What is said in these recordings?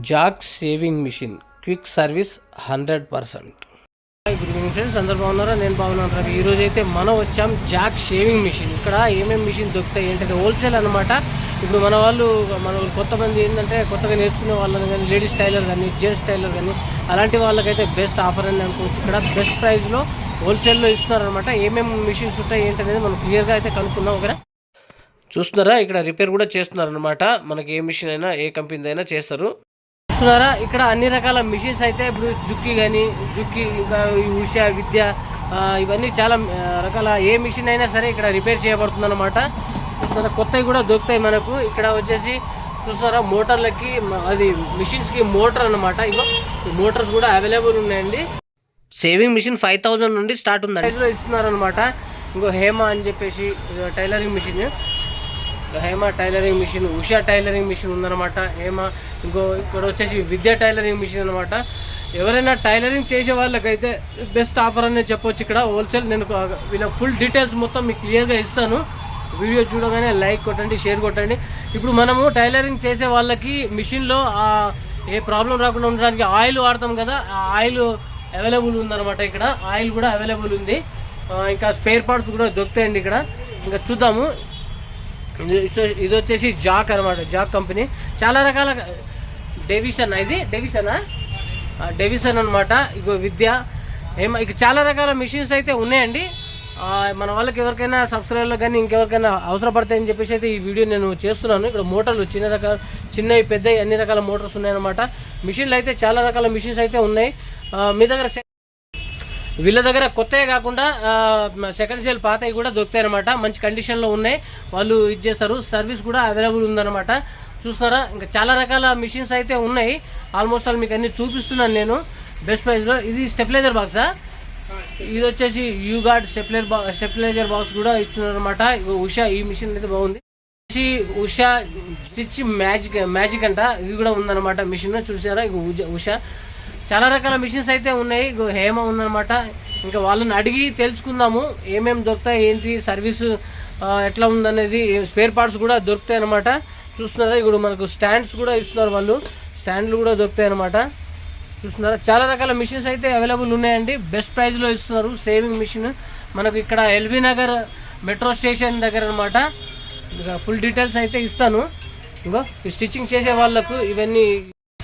Jack sewing machine quick service 100%. Good evening friends, అందరు బాగున్నారా? నేను బాగున్నాను. ఈరోజు అయితే మనం వచ్చాం జాక్ షేవింగ్ మిషన్. ఇక్కడ ఏమేమి మిషన్ దొరుకుతాయి ఏంటంటే హోల్సేల్ అనమాట. ఇప్పుడు మన వాళ్ళు కొంతమంది ఏంటంటే కొత్తగా నేర్చుకునే వాళ్ళని కానీ, లేడీస్ టైలర్ కానీ, జెంట్స్ టైలర్ కానీ అలాంటి వాళ్ళకైతే బెస్ట్ ఆఫర్ అని అనుకోవచ్చు. ఇక్కడ బెస్ట్ ప్రైస్లో హోల్సేల్లో ఇస్తున్నారనమాట. ఏమేమి మిషన్స్ ఉంటాయి ఏంటనేది మనం క్లియర్గా అయితే కనుక్కుందాం. ఓకేనా? చూస్తున్నారా, ఇక్కడ రిపేర్ కూడా చేస్తున్నారనమాట. మనకి ఏ మిషన్ అయినా ఏ కంపెనీ అయినా చేస్తారు. చూస్తున్నారా, ఇక్కడ అన్ని రకాల మిషన్స్ అయితే ఇప్పుడు జుక్కి కానీ, ఇంకా ఉషా, విద్య, ఇవన్నీ చాలా రకాల ఏ మిషన్ అయినా సరే ఇక్కడ రిపేర్ చేయబడుతుంది అనమాట. చూస్తున్నారా, కొత్తవి కూడా దొరుకుతాయి మనకు. ఇక్కడ వచ్చేసి చూస్తారా, మోటార్లకి అది మిషన్స్కి మోటార్ అనమాట. ఇగో మోటార్స్ కూడా అవైలబుల్ ఉన్నాయండి. సేవింగ్ మిషన్ 5000 నుండి స్టార్ట్ ఉందండి. ఇస్తున్నారు అనమాట. ఇంకో హేమ అని చెప్పేసి tailoring machine, Hema tailoring machine, Usha tailoring machine ఉందన్నమాట. హేమ ఇంకో ఇక్కడ వచ్చేసి విద్యా టైలరింగ్ మిషన్ అనమాట. ఎవరైనా టైలరింగ్ చేసే వాళ్ళకైతే బెస్ట్ ఆఫర్ అనేది చెప్పొచ్చు. ఇక్కడ హోల్సేల్ నేను వీళ్ళ ఫుల్ డీటెయిల్స్ మొత్తం మీకు క్లియర్గా ఇస్తాను. వీడియో చూడగానే లైక్ కొట్టండి, షేర్ కొట్టండి. ఇప్పుడు మనము టైలరింగ్ చేసే వాళ్ళకి మిషన్లో ఏ ప్రాబ్లం రాకుండా ఉండడానికి ఆయిల్ వాడతాం కదా, ఆ ఆయిల్ అవైలబుల్ ఉందన్నమాట. ఇక్కడ ఆయిల్ కూడా అవైలబుల్ ఉంది. ఇంకా స్పేర్ పార్ట్స్ కూడా దొరుకుతాయండి ఇక్కడ. ఇంకా చూద్దాము. ఇది వచ్చేసి జాక్ అనమాట, జాక్ కంపెనీ. చాలా రకాల డెవిసన్ అనమాట. ఇగో విద్య, ఇక చాలా రకాల మిషన్స్ అయితే ఉన్నాయండి. మన వాళ్ళకి ఎవరికైనా సబ్స్క్రైబర్లు కానీ ఇంకెవరికైనా అవసరపడతాయని చెప్పేసి అయితే ఈ వీడియో నేను చేస్తున్నాను. ఇక్కడ మోటార్లు చిన్నవి పెద్దవి అన్ని రకాల మోటార్స్ ఉన్నాయన్నమాట. మిషన్లు అయితే చాలా రకాల మిషన్స్ అయితే ఉన్నాయి. మీ దగ్గర వీళ్ళ దగ్గర కొత్తవి కాకుండా సెకండ్ సేల్ పాతవి కూడా దొరుకుతాయి అనమాట. మంచి కండిషన్లో ఉన్నాయి, వాళ్ళు ఇది చేస్తారు. సర్వీస్ కూడా అవైలబుల్ ఉందన్నమాట. చూస్తారా, ఇంకా చాలా రకాల మిషన్స్ అయితే ఉన్నాయి. ఆల్మోస్ట్ ఆల్ మీకు అన్ని చూపిస్తున్నాను నేను బెస్ట్ ప్రైస్లో. ఇది స్టెబిలైజర్ బాక్సా? ఇది వచ్చేసి యూగార్డ్ స్టెబిలైజర్ బాక్స్ కూడా ఇస్తున్నారు అనమాట. ఉషా, ఈ మిషన్ అయితే బాగుంది. ఉషా స్టిచ్ మ్యాజిక్ అంట, ఇది కూడా ఉందన్నమాట మిషన్. చూసారా, ఉషా చాలా రకాల మిషన్స్ అయితే ఉన్నాయి. హేమ ఉందన్నమాట. ఇంకా వాళ్ళని అడిగి తెలుసుకుందాము ఏమేమి దొరుకుతాయి, ఏంటి సర్వీస్ ఎట్లా ఉందనేది. స్పేర్ పార్ట్స్ కూడా దొరుకుతాయి అనమాట. చూస్తున్నారా, ఇప్పుడు మనకు స్టాండ్స్ కూడా ఇస్తున్నారు వాళ్ళు. స్టాండ్లు కూడా దొరుకుతాయి అనమాట. చూస్తున్నారా, చాలా రకాల మిషన్స్ అయితే అవైలబుల్ ఉన్నాయండి. బెస్ట్ ప్రైస్లో ఇస్తున్నారు. సేవింగ్ మిషన్ మనకు ఇక్కడ ఎల్బీ నగర్ మెట్రో స్టేషన్ దగ్గర అనమాట. ఇంకా ఫుల్ డీటెయిల్స్ అయితే ఇస్తాను. ఇంకో ఈ స్టిచ్చింగ్ చేసే వాళ్ళకు, ఇవన్నీ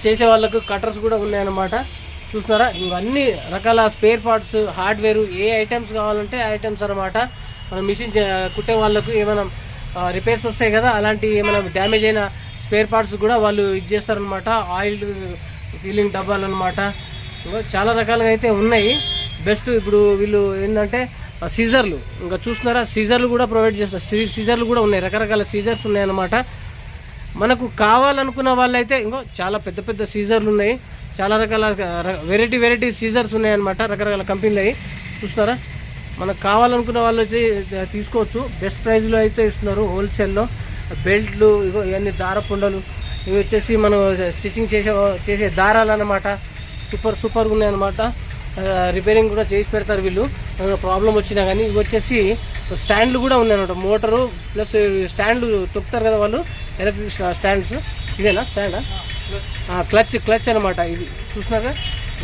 చేసే వాళ్ళకు కట్టర్స్ కూడా ఉన్నాయన్నమాట. చూస్తున్నారా, ఇవన్నీ రకాల స్పేర్ పార్ట్స్, హార్డ్వేర్, ఏ ఐటమ్స్ కావాలంటే ఆ ఐటమ్స్ అనమాట. మనం మిషన్ కుట్టే వాళ్ళకు ఏమైనా రిపేర్స్ వస్తాయి కదా, అలాంటి ఏమైనా డ్యామేజ్ అయిన స్పేర్ పార్ట్స్ కూడా వాళ్ళు ఇది చేస్తారనమాట. ఆయిల్ ఫీలింగ్ డబ్బాలు అనమాట. చాలా రకాలుగా అయితే ఉన్నాయి. బెస్ట్ ఇప్పుడు వీళ్ళు ఏంటంటే సీజర్లు, ఇంకా చూస్తున్నారా, సీజర్లు కూడా ప్రొవైడ్ చేస్తారు. సీజర్లు కూడా ఉన్నాయి, రకరకాల సీజర్స్ ఉన్నాయన్నమాట. మనకు కావాలనుకున్న వాళ్ళైతే ఇంకో చాలా పెద్ద పెద్ద సీజర్లు ఉన్నాయి. చాలా రకాల వెరైటీ సీజర్స్ ఉన్నాయన్నమాట, రకరకాల కంపెనీలు అవి. చూస్తారా, మనకు కావాలనుకున్న వాళ్ళు అయితే తీసుకోవచ్చు. బెస్ట్ ప్రైస్లో అయితే ఇస్తున్నారు హోల్సేల్లో. బెల్ట్లు, ఇగో ఇవన్నీ దారపుండలు, ఇవి వచ్చేసి మనం స్టిచ్చింగ్ చేసే దారాలు అన్నమాట. సూపర్గా ఉన్నాయన్నమాట. రిపేరింగ్ కూడా చేసి పెడతారు వీళ్ళు, ప్రాబ్లం వచ్చినా కానీ. ఇవి వచ్చేసి స్టాండ్లు కూడా ఉన్నాయన్నమాట. మోటారు ప్లస్ స్టాండ్లు తొక్కుతారు కదా వాళ్ళు, ఎలక్ట్రిక్ స్టాండ్స్. ఇదేనా స్టాండా? క్లచ్ అనమాట. ఇది చూస్తున్నారా,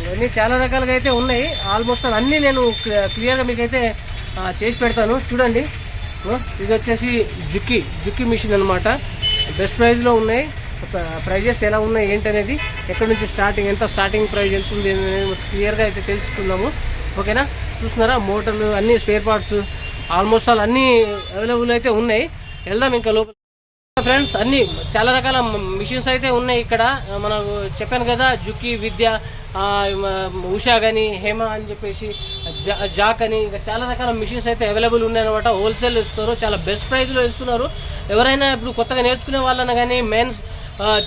ఇవన్నీ చాలా రకాలుగా అయితే ఉన్నాయి. ఆల్మోస్ట్ అన్నీ నేను క్లియర్గా మీకైతే చేసి పెడతాను. చూడండి, ఇది వచ్చేసి జుక్కి మిషన్ అనమాట. బెస్ట్ ప్రైస్లో ఉన్నాయి. ప్రైజెస్ ఎలా ఉన్నాయి ఏంటనేది, ఎక్కడి నుంచి ఎంత స్టార్టింగ్ ప్రైస్ ఎంత ఉంది అనేది క్లియర్గా అయితే తెలుసుకుందాము. ఓకేనా? చూస్తున్నారా, మోటార్లు, అన్ని స్పేర్ పార్ట్స్ ఆల్మోస్ట్ ఆల్ అన్నీ అవైలబుల్ అయితే ఉన్నాయి. వెళ్దాం ఇంకా లోపల. ఫ్రెండ్స్, అన్ని చాలా రకాల మిషన్స్ అయితే ఉన్నాయి ఇక్కడ. మనకు చెప్పాను కదా, జుక్కి, విద్య, ఉషా కానీ, హేమ అని చెప్పేసి జాక్ అని, ఇంకా చాలా రకాల మిషన్స్ అయితే అవైలబుల్ ఉన్నాయన్నమాట. హోల్సేల్ ఇస్తున్నారు, చాలా బెస్ట్ ప్రైస్లో ఇస్తున్నారు. ఎవరైనా ఇప్పుడు కొత్తగా నేర్చుకునే వాళ్ళని కానీ,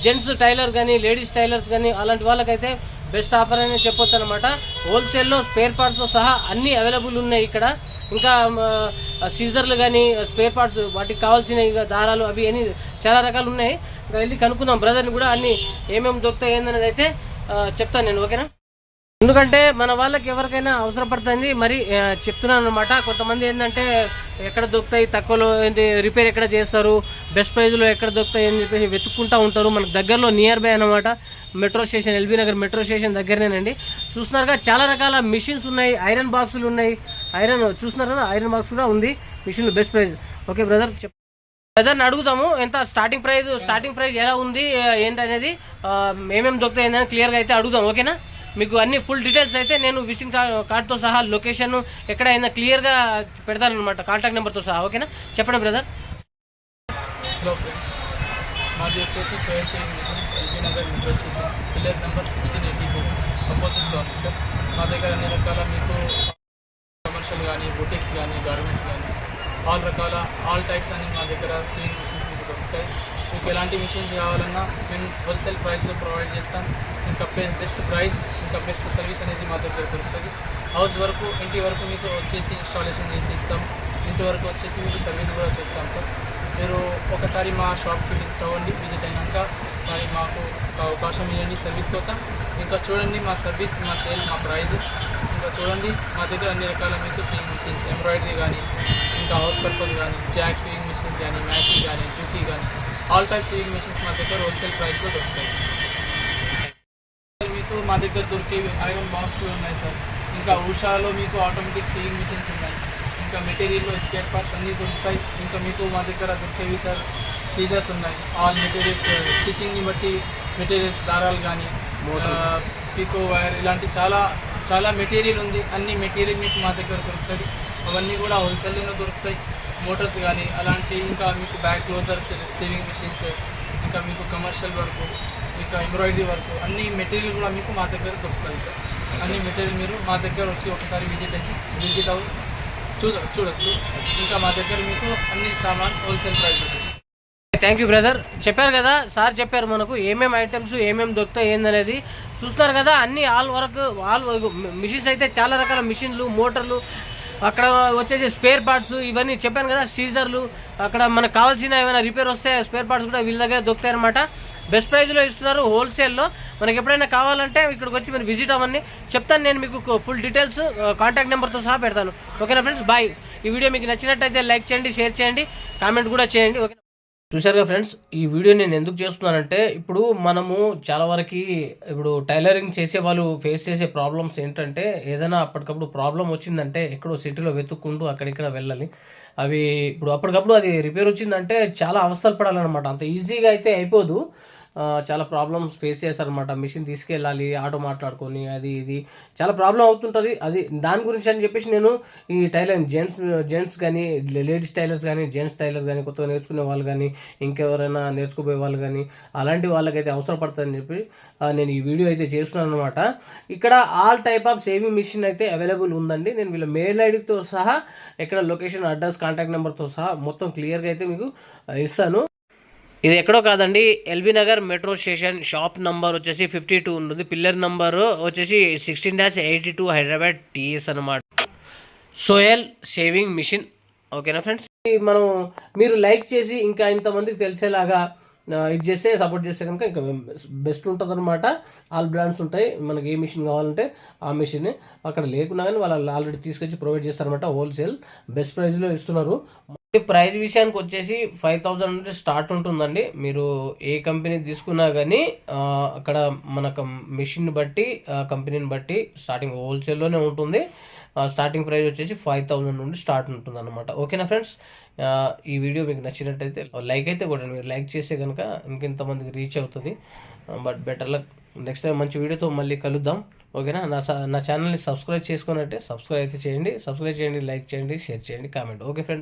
జెంట్స్ టైలర్ కానీ, లేడీస్ టైలర్స్ కానీ అలాంటి వాళ్ళకైతే బెస్ట్ ఆఫర్ అని చెప్పొచ్చు అనమాట. హోల్సేల్లో స్పేర్ పార్ట్స్తో సహా అన్నీ అవైలబుల్ ఉన్నాయి ఇక్కడ. ఇంకా సీజర్లు కానీ, స్పేర్ పార్ట్స్, వాటికి కావాల్సిన ఇక దారాలు, అవి అన్నీ చాలా రకాలు ఉన్నాయి. ఇంకా వెళ్ళి కనుక్కుందాం బ్రదర్ని కూడా, అన్నీ ఏమేమి దొరుకుతాయి ఏందనేది అయితే చెప్తాను నేను. ఓకేనా? ఎందుకంటే మన వాళ్ళకి ఎవరికైనా అవసరపడుతుంది మరి చెప్తున్నాను అనమాట. కొంతమంది ఏంటంటే ఎక్కడ దొరుకుతాయి తక్కువలో, ఏంటి రిపేర్ ఎక్కడ చేస్తారు, బెస్ట్ ప్రైజ్లో ఎక్కడ దొరుకుతాయి అని చెప్పేసి వెతుక్కుంటూ ఉంటారు. మనకు దగ్గరలో నియర్ బై అనమాట, metro station, LB Nagar metro station దగ్గరనేనండి. చూస్తున్నారుగా చాలా రకాల మిషన్స్ ఉన్నాయి, ఐరన్ బాక్సులు ఉన్నాయి, ఐరన్ చూస్తున్నారు కదా, ఐరన్ బాక్స్ కూడా ఉంది, మిషన్లు బెస్ట్ ప్రైజ్. ఓకే బ్రదర్, బ్రదర్ని అడుగుతాము ఎంత స్టార్టింగ్ ప్రైస్ ఎలా ఉంది ఏంటనేది, ఏమేమి దొరుకుతాయి ఏంటని క్లియర్గా అయితే అడుగుదాం. ఓకేనా, మీకు అన్ని ఫుల్ డీటెయిల్స్ అయితే నేను విజిటింగ్ కార్డ్తో సహా లొకేషన్ ఎక్కడైనా క్లియర్గా పెడతాను అనమాట, కాంటాక్ట్ నెంబర్తో సహా. ఓకేనా, చెప్పండి బ్రదర్. హలో ఫ్రెండ్స్, మాది వచ్చేసి LB Nagar metro station, pillar number 1682 అపోజిట్లో ఉంది సార్. మా దగ్గర అన్ని రకాల మీకు కమర్షియల్ కానీ, బుటిక్స్ కానీ, గార్మెంట్స్ కానీ, ఆల్ టైప్స్ అని మా దగ్గర సీయింగ్ మిషన్స్ మీకు దొరుకుతాయి. మీకు ఎలాంటి మిషన్స్ కావాలన్నా మేము హోల్సేల్ ప్రైస్లో ప్రొవైడ్ చేస్తాం. ఇంకా బెస్ట్ ప్రైస్, ఇంకా బెస్ట్ సర్వీస్ అనేది మా దగ్గర దొరుకుతుంది. హౌస్ వరకు, ఇంటి వరకు మీకు వచ్చేసి ఇన్స్టాలేషన్ చేసి ఇస్తాం. ఇంటి వరకు వచ్చేసి మీకు సర్వీస్ కూడా చేస్తాం సార్. మీరు ఒకసారి మా షాప్కి విజిట్ అవ్వండి. విజిట్ అయినాక ఒకసారి మాకు ఒక అవకాశం ఇవ్వండి సర్వీస్ కోసం. ఇంకా చూడండి మా సర్వీస్, మా సేల్, మా ప్రైస్. ఇంకా చూడండి మా దగ్గర అన్ని రకాల మీకు స్వింగ్ మిషన్స్, ఎంబ్రాయిడరీ కానీ, ఇంకా హౌస్ పర్పస్ కానీ, జాక్ స్వింగ్ మిషన్స్ కానీ, మ్యాచింగ్ కానీ, జుకీ కానీ, ఆల్ టైప్ స్వింగ్ మిషన్స్ మా దగ్గర హోల్సేల్ ప్రైస్లో దొరుకుతాయి. మీకు మా దగ్గర దొరికేవి ఐరన్ బాక్స్ ఉన్నాయి సార్. ఇంకా ఉషాలో మీకు ఆటోమేటిక్ స్వింగ్ మిషన్స్ ఉన్నాయి. ఇంకా మెటీరియల్లో స్కేట్ పార్ట్స్ అన్నీ దొరుకుతాయి. ఇంకా మీకు మా దగ్గర దొరికేవి సార్ సీజర్స్ ఉన్నాయి. ఆల్ మెటీరియల్స్, స్టిచ్చింగ్ని బట్టి మెటీరియల్స్, దారాలు కానీ, పీకో వైర్, ఇలాంటి చాలా మెటీరియల్ ఉంది. అన్ని మెటీరియల్ మీకు మా దగ్గర దొరుకుతుంది. అవన్నీ కూడా హోల్సేల్లో దొరుకుతాయి. మోటార్స్ కానీ అలాంటి, ఇంకా మీకు బ్యాక్ క్లోజర్స్, సేవింగ్ మిషన్స్, ఇంకా మీకు కమర్షియల్ వర్క్, ఇంకా ఎంబ్రాయిడరీ వర్క్, అన్ని మెటీరియల్ కూడా మీకు మా దగ్గర దొరుకుతుంది సార్. అన్ని మెటీరియల్ మీరు మా దగ్గర వచ్చి ఒకసారి విజిట్ అవ్వి చూడొచ్చు. ఇంకా మా దగ్గర మీకు అన్ని సామాన్ హోల్సేల్ ప్రైస్ ఉంటుంది. Thank you brother. చెప్పారు కదా సార్, చెప్పారు మనకు ఏమేమి ఐటమ్స్ ఏమేమి దొరుకుతాయి ఏందనేది. చూస్తున్నారు కదా, అన్ని ఆల్ మిషన్స్ అయితే చాలా రకాల మిషన్లు, మోటార్లు, అక్కడ వచ్చేసి స్పేర్ పార్ట్స్, ఇవన్నీ చెప్పాను కదా, సీజర్లు, అక్కడ మనకు కావాల్సిన ఏమైనా రిపేర్ వస్తే స్పేర్ పార్ట్స్ కూడా వీళ్ళ దగ్గర దొరుకుతాయి అనమాట. బెస్ట్ ప్రైజ్లో ఇస్తున్నారు హోల్సేల్లో. మనకి ఎప్పుడైనా కావాలంటే ఇక్కడికి వచ్చి మీరు విజిట్ అవ్వండి. చెప్తాను నేను మీకు ఫుల్ డీటెయిల్స్, కాంటాక్ట్ నెంబర్తో సహా పెడతాను. ఓకేనా ఫ్రెండ్స్, బాయ్. ఈ వీడియో మీకు నచ్చినట్టయితే లైక్ చేయండి, షేర్ చేయండి, కామెంట్ కూడా చేయండి. ఓకే, చూసారుగా ఫ్రెండ్స్, ఈ వీడియో నేను ఎందుకు చేస్తున్నానంటే, ఇప్పుడు మనము చాలా వరకు ఇప్పుడు టైలరింగ్ చేసే వాళ్ళు ఫేస్ చేసే ప్రాబ్లమ్స్ ఏంటంటే, ఏదైనా అప్పటికప్పుడు ప్రాబ్లం వచ్చిందంటే ఎక్కడో సిటీలో వెతుక్కుంటూ అక్కడిక్కడ వెళ్ళాలి. అవి ఇప్పుడు అప్పటికప్పుడు అది రిపేర్ వచ్చిందంటే చాలా అవస్థలు పడాలన్నమాట. అంత ఈజీగా అయితే అయిపోదు, చాలా ప్రాబ్లమ్స్ ఫేస్ చేస్తారనమాట. మిషన్ తీసుకెళ్ళాలి, ఆటో మాట్లాడుకొని, అది ఇది చాలా ప్రాబ్లం అవుతుంటుంది. అది దాని గురించి అని చెప్పేసి నేను ఈ టైలరింగ్ జెంట్స్ కానీ, లేడీస్ టైలర్స్ కానీ, జెంట్స్ టైలర్ కానీ, కొత్తగా నేర్చుకునే వాళ్ళు కానీ, ఇంకెవరైనా నేర్చుకుపోయే వాళ్ళు కానీ, అలాంటి వాళ్ళకైతే అవసరపడుతుందని చెప్పి నేను ఈ వీడియో అయితే చేస్తున్నాను అనమాట. ఇక్కడ all type of sewing machine అయితే అవైలబుల్ ఉందండి. నేను వీళ్ళ మెయిల్ ఐడితో సహా, ఎక్కడ లొకేషన్, అడ్రస్, కాంటాక్ట్ నెంబర్తో సహా మొత్తం క్లియర్గా అయితే మీకు ఇస్తాను. ఇది ఎక్కడో కాదండి, LB Nagar metro station, shop number వచ్చేసి 52 ఉంటుంది, పిల్లర్ నంబర్ వచ్చేసి 16-82 హైదరాబాద్ టీఎస్ అనమాట. సోయల్ షేవింగ్ మిషన్. ఓకేనా ఫ్రెండ్స్, మీరు లైక్ చేసి ఇంకా ఇంతమందికి తెలిసేలాగా ఇది చేస్తే, సపోర్ట్ చేస్తే కనుక ఇంకా బెస్ట్ ఉంటుంది అనమాట. ఆల్ బ్రాండ్స్ ఉంటాయి, మనకి ఏ మిషన్ కావాలంటే ఆ మిషన్ అక్కడ లేకున్నా కానీ వాళ్ళు ఆల్రెడీ తీసుకొచ్చి ప్రొవైడ్ చేస్తారనమాట. హోల్సేల్ బెస్ట్ ప్రైస్లో ఇస్తున్నారు. ప్రైస్ విషయానికి వచ్చేసి 5000 నుండి స్టార్ట్ ఉంటుందండి. మీరు ఏ కంపెనీ తీసుకున్నా కానీ అక్కడ మనకు మిషన్ బట్టి, కంపెనీని బట్టి స్టార్టింగ్ హోల్సేల్లోనే ఉంటుంది. స్టార్టింగ్ ప్రైస్ వచ్చేసి 5000 నుండి స్టార్ట్ ఉంటుంది అనమాట. ఓకేనా ఫ్రెండ్స్, ఈ వీడియో మీకు నచ్చినట్టయితే లైక్ అయితే కొట్టండి. మీరు లైక్ చేస్తే కనుక ఇంకెంతమందికి రీచ్ అవుతుంది. But better luck, next time మంచి వీడియోతో మళ్ళీ కలుద్దాం. ఓకేనా, నా ఛానల్ని సబ్స్క్రైబ్ చేసుకున్నట్టే సబ్స్క్రైబ్ అయితే చేయండి. లైక్ చేయండి, షేర్ చేయండి, కామెంట్. Okay friends.